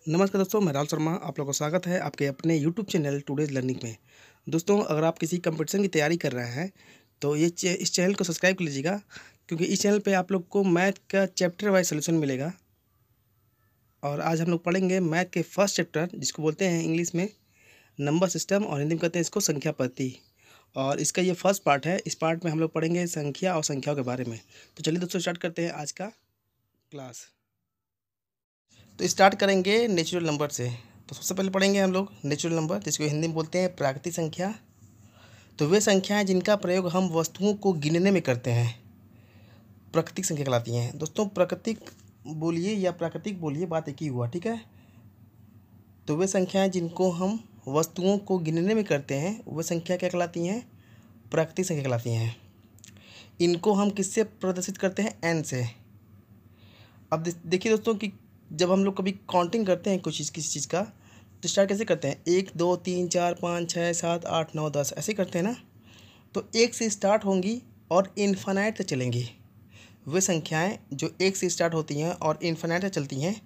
नमस्कार दोस्तों, मैं राहुल शर्मा। आप लोगों का स्वागत है आपके अपने यूट्यूब चैनल टुडेज़ लर्निंग में। दोस्तों, अगर आप किसी कंपटीशन की तैयारी कर रहे हैं तो इस चैनल को सब्सक्राइब कर लीजिएगा, क्योंकि इस चैनल पे आप लोग को मैथ का चैप्टर वाइज सॉल्यूशन मिलेगा। और आज हम लोग पढ़ेंगे मैथ के फर्स्ट चैप्टर, जिसको बोलते हैं इंग्लिश में नंबर सिस्टम और हिंदी में कहते हैं इसको संख्या पद्धति। और इसका ये फर्स्ट पार्ट है। इस पार्ट में हम लोग पढ़ेंगे संख्या और संख्याओं के बारे में। तो चलिए दोस्तों, स्टार्ट करते हैं आज का क्लास। तो स्टार्ट करेंगे नेचुरल नंबर से। तो सबसे पहले पढ़ेंगे हम लोग नेचुरल नंबर, जिसको हिंदी में बोलते हैं प्राकृतिक संख्या। तो वे संख्याएं जिनका प्रयोग हम वस्तुओं को गिनने में करते हैं प्राकृतिक संख्या कहलाती हैं। दोस्तों, प्राकृतिक बोलिए या प्राकृतिक बोलिए, बात एक ही हुआ, ठीक है। तो वे संख्याएं जिनको हम वस्तुओं को गिनने में करते हैं वे संख्या क्या कहलाती हैं? प्राकृतिक संख्या कहलाती हैं। इनको हम किससे प्रदर्शित करते हैं? एन से। अब देखिए दोस्तों कि जब हम लोग कभी काउंटिंग करते हैं कुछ चीज़, किसी चीज़ का, तो स्टार्ट कैसे करते हैं? 1 2 3 4 5 6 7 8 9 10 ऐसे करते हैं ना। तो एक से स्टार्ट होंगी और इन्फिनाइट तक चलेंगी। वे संख्याएं जो एक से स्टार्ट होती हैं और इन्फिनाइट तक चलती हैं,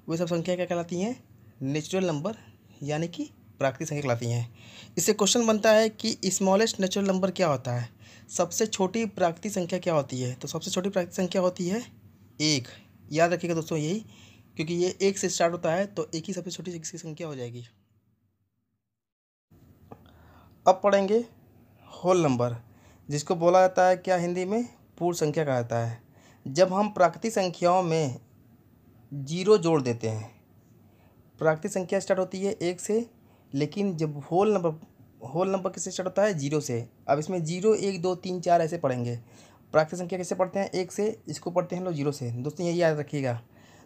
वे सब संख्याएं क्या कहलाती हैं? नेचुरल नंबर, यानी कि प्राकृतिक संख्या कहलाती हैं। इससे क्वेश्चन बनता है कि स्मॉलेस्ट नेचुरल नंबर क्या होता है? सबसे छोटी प्राकृतिक संख्या क्या होती है? तो सबसे छोटी प्राकृतिक संख्या होती है 1। याद रखिएगा दोस्तों यही, क्योंकि ये 1 से स्टार्ट होता है तो एक ही सबसे छोटी इसकी संख्या हो जाएगी। अब पढ़ेंगे होल नंबर, जिसको बोला जाता है क्या हिंदी में? पूर्ण संख्या कहा जाता है। जब हम प्राकृतिक संख्याओं में जीरो जोड़ देते हैं, प्राकृतिक संख्या स्टार्ट होती है 1 से, लेकिन जब होल नंबर किससे स्टार्ट होता है? 0 से। अब इसमें 0 1 2 3 4 ऐसे पढ़ेंगे। प्राकृतिक संख्या कैसे पढ़ते हैं? 1 से। इसको पढ़ते हैं हम लोग 0 से। दोस्तों यही याद रखिएगा।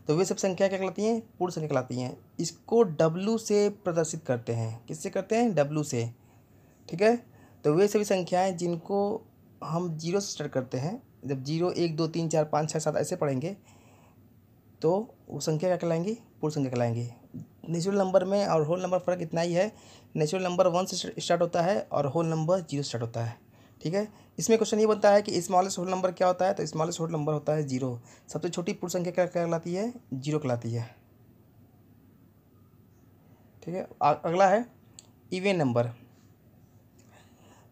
तो वे सब संख्या क्या कहलाती हैं? पूर्ण संख्या कहलाती हैं। इसको W से प्रदर्शित करते हैं। किससे करते हैं? W से, ठीक है। तो वे सभी संख्याएं जिनको हम 0 से स्टार्ट करते हैं, जब 0 1 2 3 4 5 6 7 ऐसे पढ़ेंगे तो वो संख्या क्या कहलाएंगी? पूर्ण संख्या कहलाएंगी। नेचुरल नंबर में और होल नंबर फ़र्क इतना ही है, नेचुरल नंबर 1 से स्टार्ट होता है और होल नंबर 0 से स्टार्ट होता है, ठीक है। इसमें क्वेश्चन ये बनता है कि स्मॉलेस्ट होल नंबर क्या होता है? तो स्मॉलेस्ट होल नंबर होता है 0। सबसे छोटी पूर्ण संख्या क्या कहलाती है? 0 कहलाती है, ठीक है। अगला है इवन नंबर।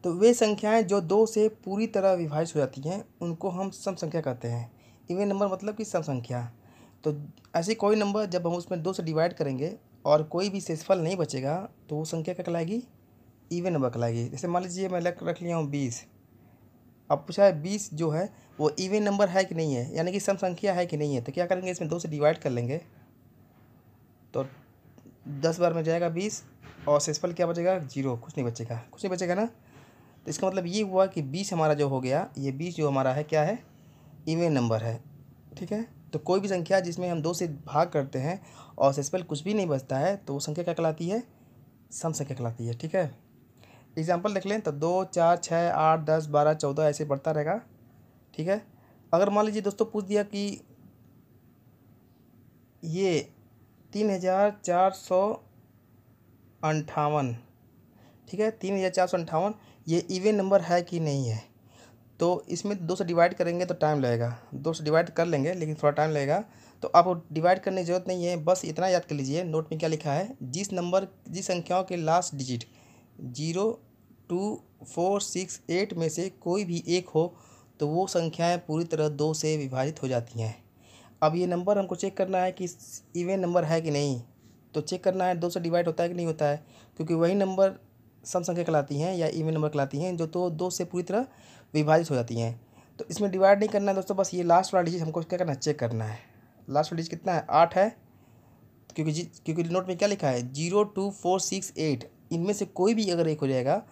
तो वे संख्याएं जो 2 से पूरी तरह विभाजित हो जाती हैं उनको हम सम संख्या कहते हैं। इवन नंबर मतलब कि सम संख्या। तो ऐसी कोई नंबर जब हम उसमें 2 से डिवाइड करेंगे और कोई भी शेषफल नहीं बचेगा तो वो संख्या क्या कहलाएगी? इवन नंबर कहलाएगी। जैसे मान लीजिए मैं रख लिया हूँ 20। अब पूछा है 20 जो है वो इवन नंबर है कि नहीं है, यानी कि सम संख्या है कि नहीं है। तो क्या करेंगे? इसमें 2 से डिवाइड कर लेंगे तो 10 बार में जाएगा 20 और शेषफल क्या बचेगा? 0। कुछ नहीं बचेगा, कुछ नहीं बचेगा ना। तो इसका मतलब ये हुआ कि 20 हमारा जो हो गया, ये 20 जो हमारा है क्या है? इवन नंबर है, ठीक है। तो कोई भी संख्या जिसमें हम 2 से भाग करते हैं और शेषफल कुछ भी नहीं बचता है तो वो संख्या क्या कहलाती है? सम संख्या कहलाती है, ठीक है। एग्जाम्पल देख लें तो 2 4 6 8 10 12 14 ऐसे बढ़ता रहेगा, ठीक है। अगर मान लीजिए दोस्तों पूछ दिया कि ये 3458, ठीक है, 3458 ये इवन नंबर है कि नहीं है। तो इसमें 2 से डिवाइड करेंगे तो टाइम लगेगा, 2 से डिवाइड कर लेंगे लेकिन थोड़ा टाइम लगेगा। तो आप डिवाइड करने की ज़रूरत नहीं है, बस इतना याद कर लीजिए नोट में क्या लिखा है। जिस संख्याओं के लास्ट डिजिट 0 2 4 6 8 में से कोई भी एक हो तो वो संख्याएं पूरी तरह 2 से विभाजित हो जाती हैं। अब ये नंबर हमको चेक करना है कि इवन नंबर है कि नहीं। तो चेक करना है 2 से डिवाइड होता है कि नहीं होता है, क्योंकि वही नंबर सम संख्या कहलाती हैं या इवन नंबर कहलाती हैं जो तो 2 से पूरी तरह विभाजित हो जाती हैं। तो इसमें डिवाइड नहीं करना है दोस्तों, बस ये लास्ट वाला डिजिट हमको क्या करना है? चेक करना है। लास्ट वाला डिजिट कितना है? 8 है, क्योंकि नोट में क्या लिखा है? 0 2 4 6 8, इनमें से कोई भी अगर एक हो जाएगा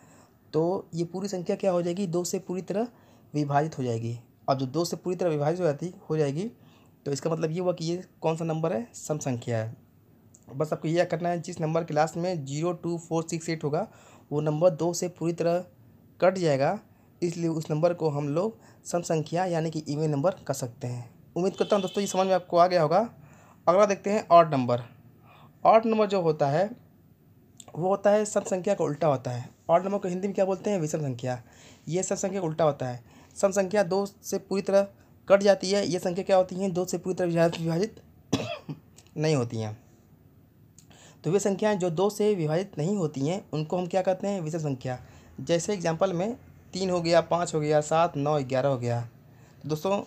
तो ये पूरी संख्या क्या हो जाएगी? 2 से पूरी तरह विभाजित हो जाएगी। अब जो 2 से पूरी तरह विभाजित हो जाएगी तो इसका मतलब ये हुआ कि ये कौन सा नंबर है? सम संख्या है। बस आपको यह करना है, जिस नंबर के लास्ट में 0 2 4 6 8 होगा वो नंबर 2 से पूरी तरह कट जाएगा, इसलिए उस नंबर को हम लोग सम संख्या यानी कि इवन नंबर कह सकते हैं। उम्मीद करता हूँ दोस्तों ये समझ में आपको आ गया होगा। अगला देखते हैं ऑड नंबर। ऑड नंबर जो होता है वो होता है सम संख्या का उल्टा होता है। ऑड नंबर को हिंदी में क्या बोलते हैं? विषम संख्या। ये सम संख्या का उल्टा होता है। सम संख्या 2 से पूरी तरह कट जाती है, ये संख्या क्या होती हैं? 2 से पूरी तरह विभाजित नहीं होती हैं। तो वे संख्याएं जो 2 से विभाजित नहीं होती हैं उनको हम क्या कहते हैं, विषम संख्या। जैसे एग्जांपल में 3 हो गया, 5 हो गया, 7, 9, 11 हो गया। तो दोस्तों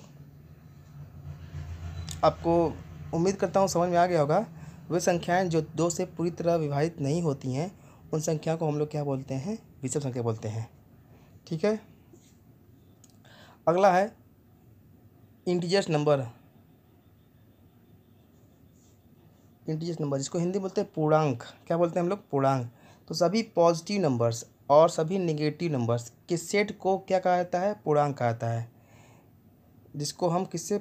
आपको उम्मीद करता हूँ समझ में आ गया होगा। वे संख्याएं जो 2 से पूरी तरह विभाजित नहीं होती हैं उन संख्या को हम लोग क्या बोलते हैं, विषम संख्या बोलते हैं। ठीक है। अगला है इंटीजर्स नंबर। इंटीजर्स नंबर जिसको हिंदी बोलते हैं पूर्णांक, क्या बोलते हैं हम लोग, पूर्णांक। तो सभी पॉजिटिव नंबर्स और सभी नेगेटिव नंबर्स के सेट को क्या कहा जाता है, पूर्णांक कहा जाता है। जिसको हम किससे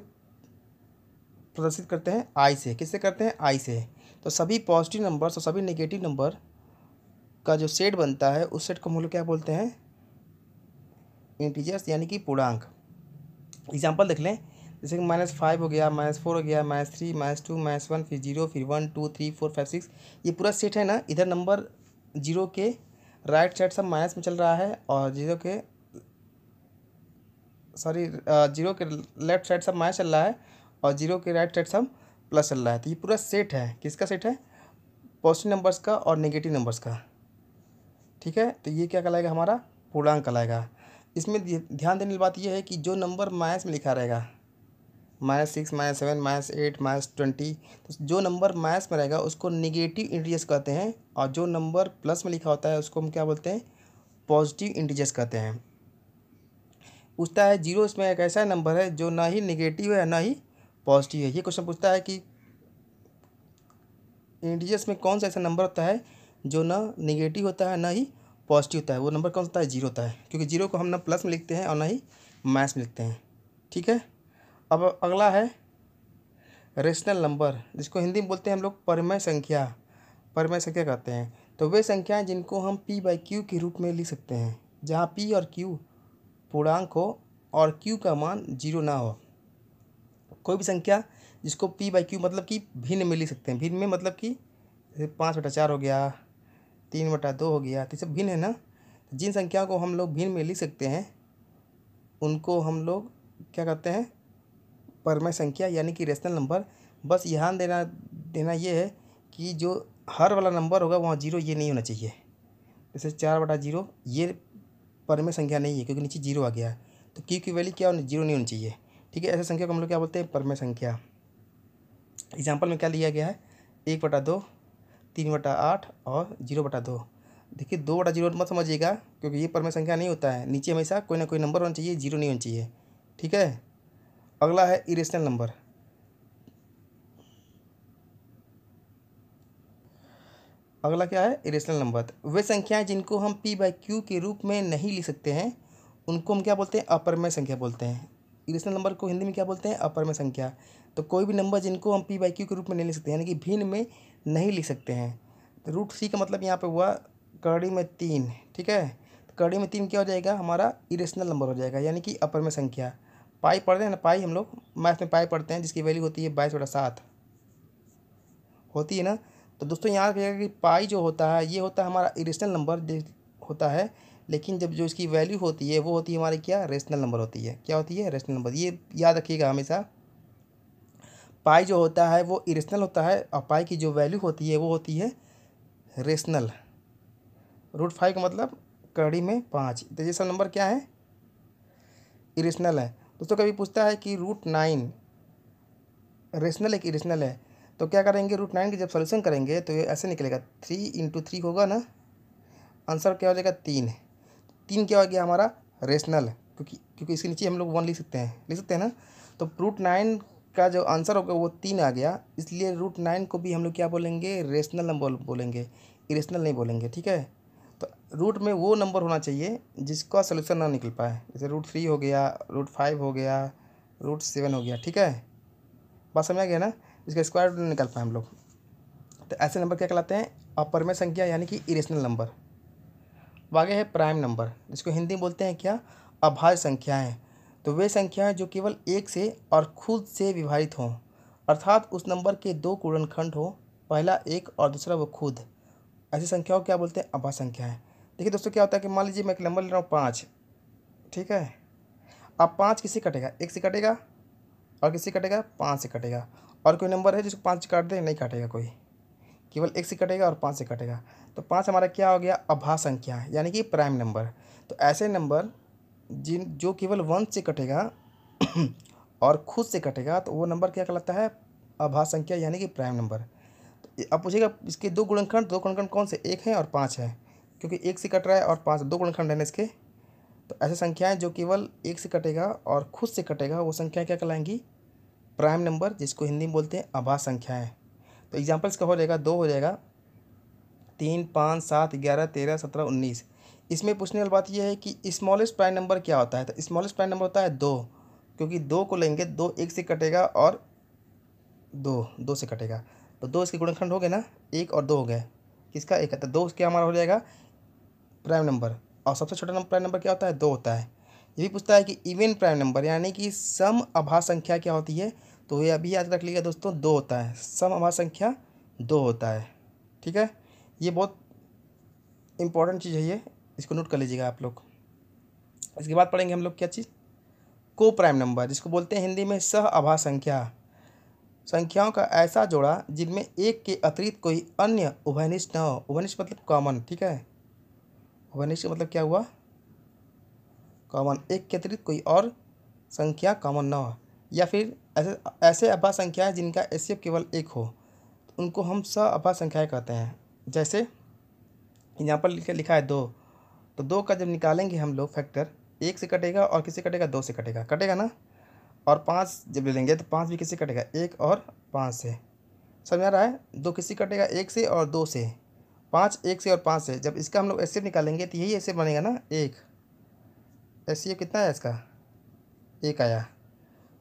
प्रदर्शित करते हैं, आई से। किससे करते हैं, आई से। तो सभी पॉजिटिव नंबर्स और सभी नेगेटिव नंबर का जो सेट बनता है उस सेट को हम लोग क्या बोलते हैं, इंटीजर्स यानी कि पूर्णांक। एग्जाम्पल देख लें, जैसे कि -5 हो गया, -4 हो गया, -3, -2, -1, फिर 0, फिर 1, 2, 3, 4, 5, 6। ये पूरा सेट है ना। इधर नंबर 0 के राइट साइड सब माइनस में चल रहा है और 0 के लेफ्ट साइड सब माइनस चल रहा है और 0 के राइट साइड सब प्लस चल रहा है। तो ये पूरा सेट है, किसका सेट है, पॉजिटिव नंबर्स का और नेगेटिव नंबर्स का। ठीक है। तो ये क्या कहलाएगा, हमारा पूर्णांक कहलाएगा। इसमें ध्यान देने वाली बात यह है कि जो नंबर माइनस में लिखा रहेगा, -6, -7, -8, -20, तो जो नंबर माइनस में रहेगा उसको नेगेटिव इंटीजर्स कहते हैं और जो नंबर प्लस में लिखा होता है उसको हम क्या बोलते हैं, पॉजिटिव इंटीजर्स कहते हैं। पूछता है 0 इसमें एक ऐसा नंबर है जो ना ही नेगेटिव है ना ही पॉजिटिव है। ये क्वेश्चन पूछता है कि इंटीजर्स में कौन सा ऐसा नंबर होता है जो ना नेगेटिव होता है ना ही पॉजिटिव होता है। वो नंबर कौन सा होता है, 0 होता है, क्योंकि 0 को हम ना प्लस में लिखते हैं और ना ही माइनस में लिखते हैं। ठीक है। अब अगला है रेशनल नंबर, जिसको हिंदी में बोलते हैं हम लोग परिमेय संख्या। परिमेय संख्या कहते हैं। तो वे संख्याएं जिनको हम p/q के रूप में लिख सकते हैं, जहाँ p और q पूर्णांक हो और q का मान 0 ना हो। कोई भी संख्या जिसको p/q मतलब कि भिन्न में लिख सकते हैं। भिन्न में मतलब कि 5/4 हो गया, 3/2 हो गया, तो सब भिन्न है ना। जिन संख्याओं को हम लोग भिन्न में लिख सकते हैं उनको हम लोग क्या कहते हैं, परिमेय संख्या यानी कि रेशनल नंबर। बस ध्यान देना ये है कि जो हर वाला नंबर होगा वहाँ 0 ये नहीं होना चाहिए। जैसे 4/0 ये परिमेय संख्या नहीं है क्योंकि नीचे 0 आ गया है। तो q की वैल्यू क्या होनी, 0 नहीं होनी चाहिए। ठीक है। ऐसे संख्या को हम लोग क्या बोलते हैं, परिमेय संख्या। एग्जाम्पल में क्या लिया गया है, 1/2, 3/8 और 0/2। देखिए 2/0 मत समझिएगा क्योंकि ये परिमेय संख्या नहीं होता है। नीचे हमेशा कोई ना कोई नंबर होना चाहिए, 0 नहीं होना चाहिए। ठीक है। अगला है इरेशनल नंबर। अगला क्या है, इरेशनल नंबर। वे संख्याएं जिनको हम p/q के रूप में नहीं लिख सकते हैं उनको हम क्या बोलते हैं, अपरिमेय संख्या बोलते हैं। इरेशनल नंबर को हिंदी में क्या बोलते हैं, अपरिमेय संख्या। तो कोई भी नंबर जिनको हम p/q के रूप में नहीं लिख सकते यानी कि भिन्न में नहीं लिख सकते हैं। तो √3 का मतलब यहाँ पे हुआ कड़ी में 3। ठीक है। तो कड़ी में 3 क्या हो जाएगा, हमारा इरेशनल नंबर हो जाएगा यानी कि अपरिमेय संख्या। पाई पढ़ते हैं ना, पाई हम लोग मैथ में पाई पढ़ते हैं जिसकी वैल्यू होती है 22/7 होती है ना। तो दोस्तों यहाँ रखिएगा कि पाई जो होता है ये होता है हमारा इरेशनल नंबर होता है, लेकिन जब जो इसकी वैल्यू होती है वो होती है हमारी क्या, रेशनल नंबर होती है। क्या होती है, रेशनल नंबर। ये याद रखिएगा हमेशा। पाई जो होता है वो इरेशनल होता है और पाई की जो वैल्यू होती है वो होती है रेशनल। √5 का मतलब कड़ी में 5। तो ये सब नंबर क्या है, इरेशनल है। दोस्तों कभी पूछता है कि √9 रेशनल है कि इरेशनल है, तो क्या करेंगे, √9 की जब सोल्यूशन करेंगे तो ये ऐसे निकलेगा, 3 × 3 होगा ना, आंसर क्या हो जाएगा 3। 3 क्या हो गया हमारा, रेशनल। क्योंकि इसके नीचे हम लोग 1 लिख सकते हैं ना। तो √9 का जो आंसर होगा वो 3 आ गया, इसलिए √9 को भी हम लोग क्या बोलेंगे, रेशनल नंबर बोलेंगे, इरेशनल नहीं बोलेंगे। ठीक है। तो रूट में वो नंबर होना चाहिए जिसका सोल्यूशन ना निकल पाए। जैसे √3 हो गया, √5 हो गया, √7 हो गया। ठीक है, बात समझ आ गया ना। इसका स्क्वायर रूट निकल पाए हम लोग। तो ऐसे नंबर क्या कहलाते हैं, अपरिमेय संख्या यानी कि इरेशनल नंबर। आगे है प्राइम नंबर, जिसको हिंदी में बोलते हैं क्या, अभाज्य संख्याएं। तो वे संख्याएं जो केवल एक से और खुद से विभाजित हों, अर्थात उस नंबर के 2 गुणनखंड हो, पहला 1 और दूसरा वो खुद। ऐसी संख्याओं को क्या बोलते हैं, अभाज्य संख्याएं। देखिए दोस्तों क्या होता है कि मान लीजिए मैं एक नंबर ले रहा हूँ 5। ठीक है। अब 5 किससे कटेगा, 1 से कटेगा, और किससे कटेगा, 5 से कटेगा। और कोई नंबर है जिसको 5 से काट दे, नहीं काटेगा कोई। केवल 1 से कटेगा और 5 से कटेगा। तो 5 हमारा क्या हो गया, अभाज्य संख्या है, यानी कि प्राइम नंबर। तो ऐसे नंबर जो केवल 1 से कटेगा और खुद से कटेगा, तो वो नंबर क्या कहलाता है, अभाज्य संख्या, यानी कि प्राइम नंबर। तो अब पूछेगा इसके दो गुणनखंड कौन से, 1 है और 5 है, क्योंकि 1 से कट रहा है और 5 दो गुणनखंड है ना इसके। तो ऐसे संख्याएं जो केवल 1 से कटेगा और खुद से कटेगा, वो संख्या क्या कहलाएंगी, प्राइम नंबर, जिसको हिंदी में बोलते हैं अभाज्य संख्याएं। तो एग्जाम्पल्स का हो जाएगा, 2 हो जाएगा, 3, 5, 7, 11, 13, 17, 19। इसमें पूछने वाली बात यह है कि स्मॉलेस्ट प्राइम नंबर क्या होता है। तो स्मॉलेस्ट प्राइम नंबर होता है 2, क्योंकि 2 को लेंगे, 2 1 से कटेगा और 2 से कटेगा। तो 2 इसके गुणनखंड हो गए ना, 1 और 2 हो गए, किसका, 1 है। तो 2 क्या हमारा हो जाएगा प्राइम नंबर। और सबसे छोटा नंबर प्राइम नंबर क्या होता है, 2 होता है। ये भी पूछता है कि इवन प्राइम नंबर, यानी कि सम अभाज्य संख्या क्या होती है। तो ये अभी याद रख लीजिएगा दोस्तों, 2 होता है, सम अभाज्य संख्या 2 होता है। ठीक है, ये बहुत इंपॉर्टेंट चीज़ है, ये इसको नोट कर लीजिएगा आप लोग। इसके बाद पढ़ेंगे हम लोग क्या चीज़, को प्राइम नंबर, जिसको बोलते हैं हिंदी में सह अभाज्य संख्या। संख्याओं का ऐसा जोड़ा जिनमें एक के अतिरिक्त कोई अन्य उभयनिष्ठ न हो। उभयनिष्ठ मतलब कॉमन, ठीक है, उभयनिष्ठ मतलब क्या हुआ, कॉमन, एक के अतिरिक्त कोई और संख्या कॉमन ना हो, या फिर ऐसे ऐसे अभाज्य संख्याएं जिनका एचसीएफ केवल 1 हो, तो उनको हम सह अभाज्य संख्याएं कहते हैं। जैसे यहाँ पर लिखा है 2, तो 2 का जब निकालेंगे हम लोग फैक्टर, 1 से कटेगा और किससे कटेगा, 2 से कटेगा, कटेगा ना। और 5 जब ले लेंगे तो 5 भी किससे कटेगा, 1 और 5 से। समझ आ रहा है, 2 किससे कटेगा, 1 से और 2 से, 5 1 से और 5 से। जब इसका हम लोग एचसीएफ निकालेंगे तो यही एचसीएफ बनेगा ना, 1। एचसीएफ कितना है इसका, 1 आया।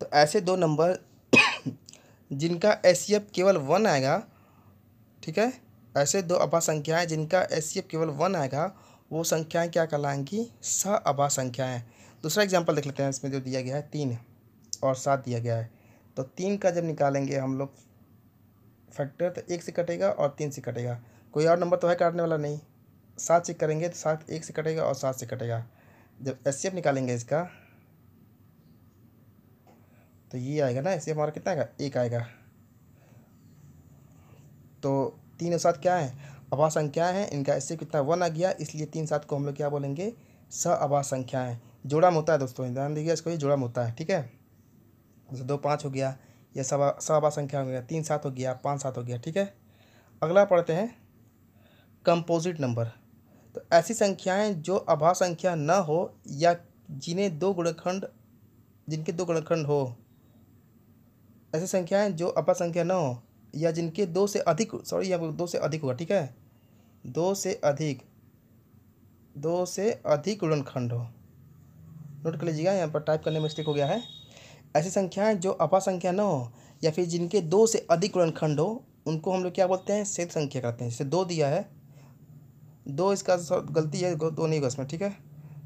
तो ऐसे दो नंबर जिनका एचसीएफ केवल 1 आएगा, ठीक है, ऐसे दो अभाज्य संख्याएं जिनका एचसीएफ केवल 1 आएगा, वो संख्याएं क्या कहलाएंगी, सह अभाज्य संख्याएं। दूसरा एग्जांपल देख लेते हैं, इसमें जो दिया गया है 3 और 7 दिया गया है। तो 3 का जब निकालेंगे हम लोग फैक्टर, तो 1 से कटेगा और 3 से कटेगा, कोई और नंबर तो है काटने वाला नहीं। 7 से करेंगे तो 7 1 से कटेगा और 7 से कटेगा। जब एचसीएफ निकालेंगे इसका, तो ये आएगा ना, एचसीएफ हमारा कितना आएगा, 1 आएगा। तो 3 और 7 क्या है, अभाज्य संख्याएं हैं, इनका एचसीएफ कितना 1 आ गया, इसलिए 3 7 को हम लोग क्या बोलेंगे, सह अभाज्य संख्याएं। जोड़ा में होता है दोस्तों, ध्यान दीजिए इसको, ये जोड़ा में होता है, ठीक है। जैसे 2 5 हो गया, यह सह अभाज्य संख्या हो गया, 3 7 हो गया, 5 7 हो गया, ठीक है। अगला पढ़ते हैं कंपोजिट नंबर। तो ऐसी संख्याएं जो अभाज्य संख्या न हो या जिन्हें जिनके दो गुणनखंड हो। ऐसी संख्याएं जो अभाज्य संख्या न हो या जिनके 2 से अधिक, सॉरी यहाँ 2 से अधिक होगा, ठीक है, 2 से अधिक गुणनखंड हो। नोट कर लीजिएगा, यहाँ पर टाइप करने में मिस्टेक हो गया है। ऐसी संख्याएं जो अभाज्य संख्या न हो या फिर जिनके 2 से अधिक गुणनखंड हो, उनको हम लोग क्या बोलते हैं, संयुक्त संख्या कहते हैं। जैसे 2 दिया है, 2 इसका गलती है, 2 नहीं होगा इसमें, ठीक है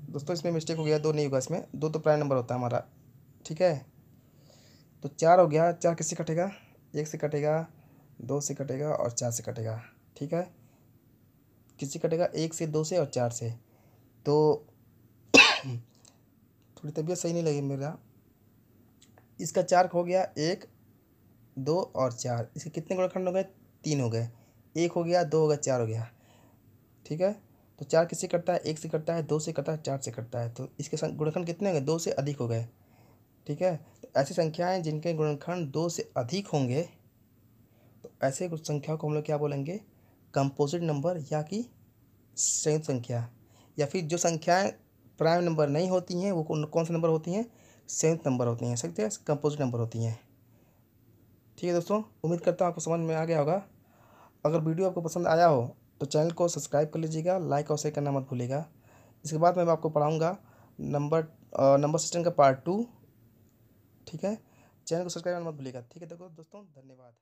दोस्तों, इसमें मिस्टेक हो गया, 2 नहीं होगा इसमें, 2 तो प्राइम नंबर होता है हमारा, ठीक है। तो 4 हो गया, 4 किससे कटेगा, 1 से कटेगा, 2 से कटेगा और 4 से कटेगा, ठीक है। किससे कटेगा, 1 से, 2 से और 4 से। तो थोड़ी तबीयत सही नहीं लगी मेरा। इसका 4 हो गया, 1 2 और 4, इसके कितने गुणनखंड हो गए, 3 हो गए, 1 हो गया, 2 हो गया, 4 हो गया, ठीक है। तो 4 किससे कटता है, 1 से कटता है, 2 से कटता है, 4 से कटता है। तो इसके गुणनखंड कितने हो गए, 2 से अधिक हो गए, ठीक है। तो ऐसी संख्याएं जिनके गुणनखंड 2 से अधिक होंगे, तो ऐसे कुछ संख्याओं को हम लोग क्या बोलेंगे, कंपोजिट नंबर या कि संयुक्त संख्या। या फिर जो संख्याएं प्राइम नंबर नहीं होती हैं, वो कौन से नंबर होती हैं, संयुक्त नंबर होती हैं, सकते हैं कंपोजिट नंबर होती हैं। ठीक है दोस्तों, उम्मीद करता हूँ आपको समझ में आ गया होगा। अगर वीडियो आपको पसंद आया हो तो चैनल को सब्सक्राइब कर लीजिएगा, लाइक और शेयर करना मत भूलिएगा। इसके बाद मैं आपको पढ़ाऊँगा नंबर सिस्टम का पार्ट 2, ठीक है। चैनल को सब्सक्राइब करना मत भूलिएगा, ठीक है दोस्तों, धन्यवाद।